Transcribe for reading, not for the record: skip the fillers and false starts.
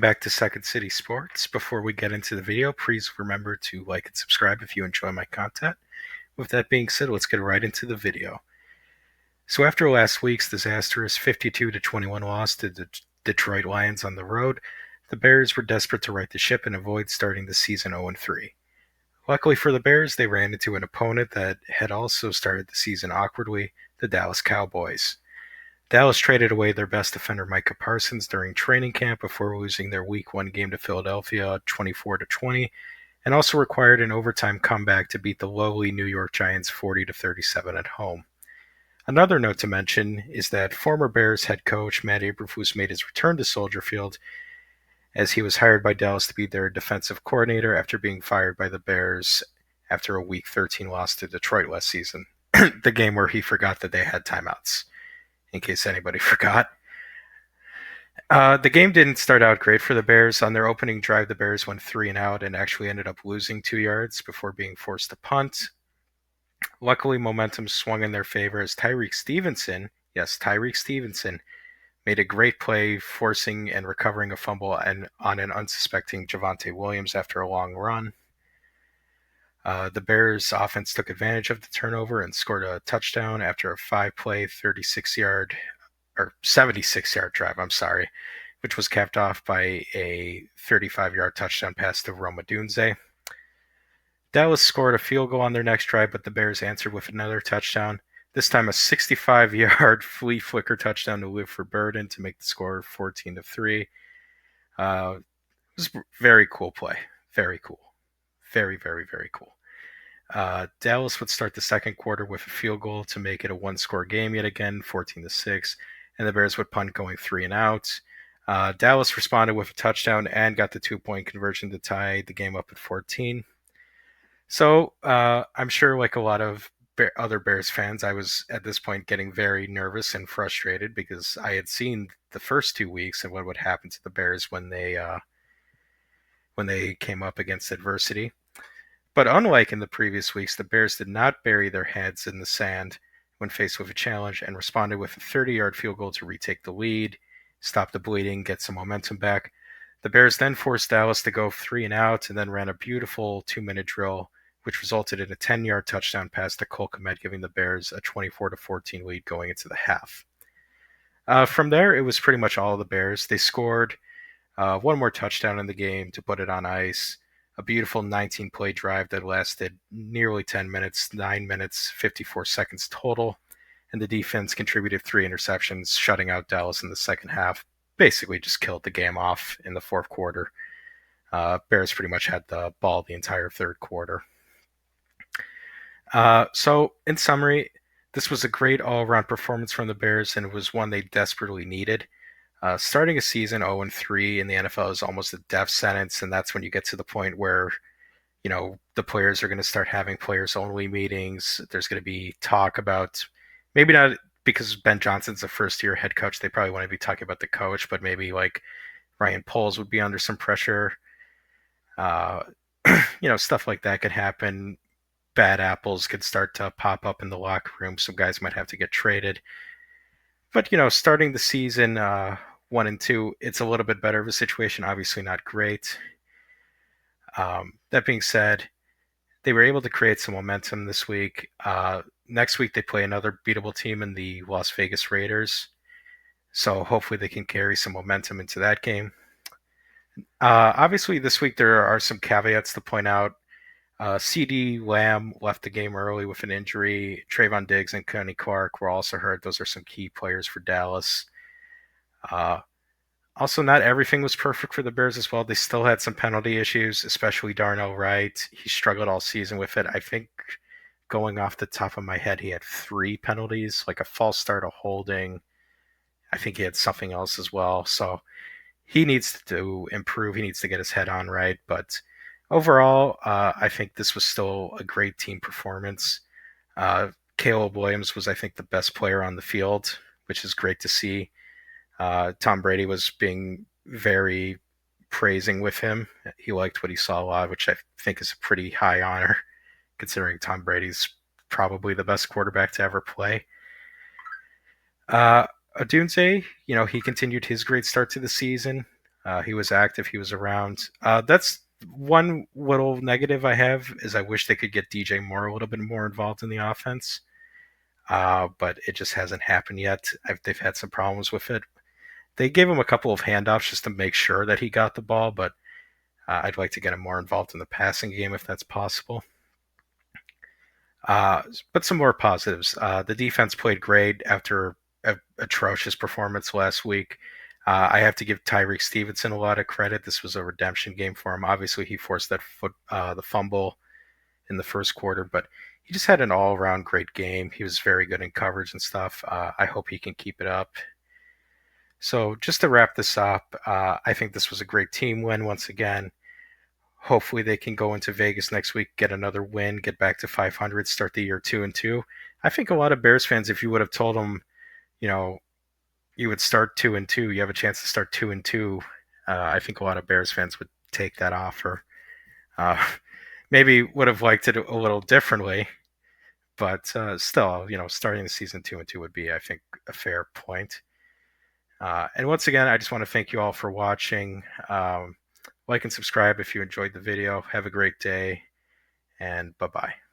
Back to Second City Sports. Before we get into the video, please remember to like and subscribe if you enjoy my content. With that being said, let's get right into the video. So after last week's disastrous 52-21 loss to the Detroit Lions on the road, the Bears were desperate to right the ship and avoid starting the season 0-3. Luckily for the Bears, they ran into an opponent that had also started the season awkwardly, the Dallas Cowboys. Dallas traded away their best defender Micah Parsons during training camp before losing their Week 1 game to Philadelphia 24-20, and also required an overtime comeback to beat the lowly New York Giants 40-37 at home. Another note to mention is that former Bears head coach Matt Eberflus made his return to Soldier Field as he was hired by Dallas to be their defensive coordinator after being fired by the Bears after a Week 13 loss to Detroit last season, the game where he forgot that they had timeouts, in case anybody forgot. The game didn't start out great for the Bears. On their opening drive, the Bears went 3-and-out and actually ended up losing 2 yards before being forced to punt. Luckily, momentum swung in their favor as Tyreek Stevenson, yes, Tyreek Stevenson, made a great play forcing and recovering a fumble on an unsuspecting Javonte Williams after a long run. The Bears' offense took advantage of the turnover and scored a touchdown after a 5-play, 76-yard drive, which was capped off by a 35-yard touchdown pass to Rome Odunze. Dallas scored a field goal on their next drive, but the Bears answered with another touchdown, this time a 65-yard flea flicker touchdown to Wilford Burden to make the score 14-3. It was a very cool play. Very cool. Very, very, very cool. Dallas would start the second quarter with a field goal to make it a one-score game yet again, 14-6, and the Bears would punt going 3-and-out. Dallas responded with a touchdown and got the 2-point conversion to tie the game up at 14. So I'm sure, like a lot of other Bears fans, I was at this point getting very nervous and frustrated because I had seen the first 2 weeks and what would happen to the Bears when they came up against adversity. But unlike in the previous weeks, the Bears did not bury their heads in the sand when faced with a challenge and responded with a 30-yard field goal to retake the lead, stop the bleeding, get some momentum back. The Bears then forced Dallas to go 3-and-out and then ran a beautiful 2-minute drill, which resulted in a 10-yard touchdown pass to Cole Kmet, giving the Bears a 24-14 lead going into the half. From there, it was pretty much all of the Bears. They scored one more touchdown in the game to put it on ice. A beautiful 19-play drive that lasted nearly 10 minutes, 9 minutes, 54 seconds total. And the defense contributed 3 interceptions, shutting out Dallas in the second half. Basically just killed the game off in the fourth quarter. Bears pretty much had the ball the entire third quarter. So, in summary, this was a great all-around performance from the Bears, and it was one they desperately needed. Starting a season 0-3 in the NFL is almost a death sentence, and that's when you get to the point where, the players are going to start having players-only meetings. There's going to be talk about, maybe not because Ben Johnson's a first-year head coach, they probably want to be talking about the coach, but maybe like Ryan Poles would be under some pressure. Stuff like that could happen. Bad apples could start to pop up in the locker room. Some guys might have to get traded. But, starting the season 1-2, it's a little bit better of a situation. Obviously not great. That being said, they were able to create some momentum this week. Next week, they play another beatable team in the Las Vegas Raiders. So hopefully they can carry some momentum into that game. Obviously, this week there are some caveats to point out. CeeDee Lamb left the game early with an injury. Trayvon Diggs and Kenny Clark were also hurt. Those are some key players for Dallas. Also, not everything was perfect for the Bears as well. They still had some penalty issues, especially Darnell Wright. He struggled all season with it. I think, going off the top of my head, he had 3 penalties, like a false start, a holding. I think he had something else as well. So he needs to improve. He needs to get his head on right. But overall, I think this was still a great team performance. Caleb Williams was, I think, the best player on the field, which is great to see. Tom Brady was being very praising with him. He liked what he saw a lot, which I think is a pretty high honor, considering Tom Brady's probably the best quarterback to ever play. Odunze, he continued his great start to the season. He was active. He was around. That's one little negative I have is I wish they could get DJ Moore a little bit more involved in the offense. But it just hasn't happened yet. They've had some problems with it. They gave him a couple of handoffs just to make sure that he got the ball, but I'd like to get him more involved in the passing game if that's possible. But some more positives. The defense played great after an atrocious performance last week. I have to give Tyreek Stevenson a lot of credit. This was a redemption game for him. Obviously, he forced the fumble in the first quarter, but he just had an all-around great game. He was very good in coverage and stuff. I hope he can keep it up. So just to wrap this up, I think this was a great team win once again. Hopefully they can go into Vegas next week, get another win, get back to 500, start the year 2-2. I think a lot of Bears fans, if you would have told them, you know, you would start 2-2, you have a chance to start 2-2. I think a lot of Bears fans would take that offer. Uh, maybe would have liked it a little differently, but still, starting the season 2-2 would be, I think, a fair point. And once again, I just want to thank you all for watching. Like and subscribe if you enjoyed the video. Have a great day, and bye-bye.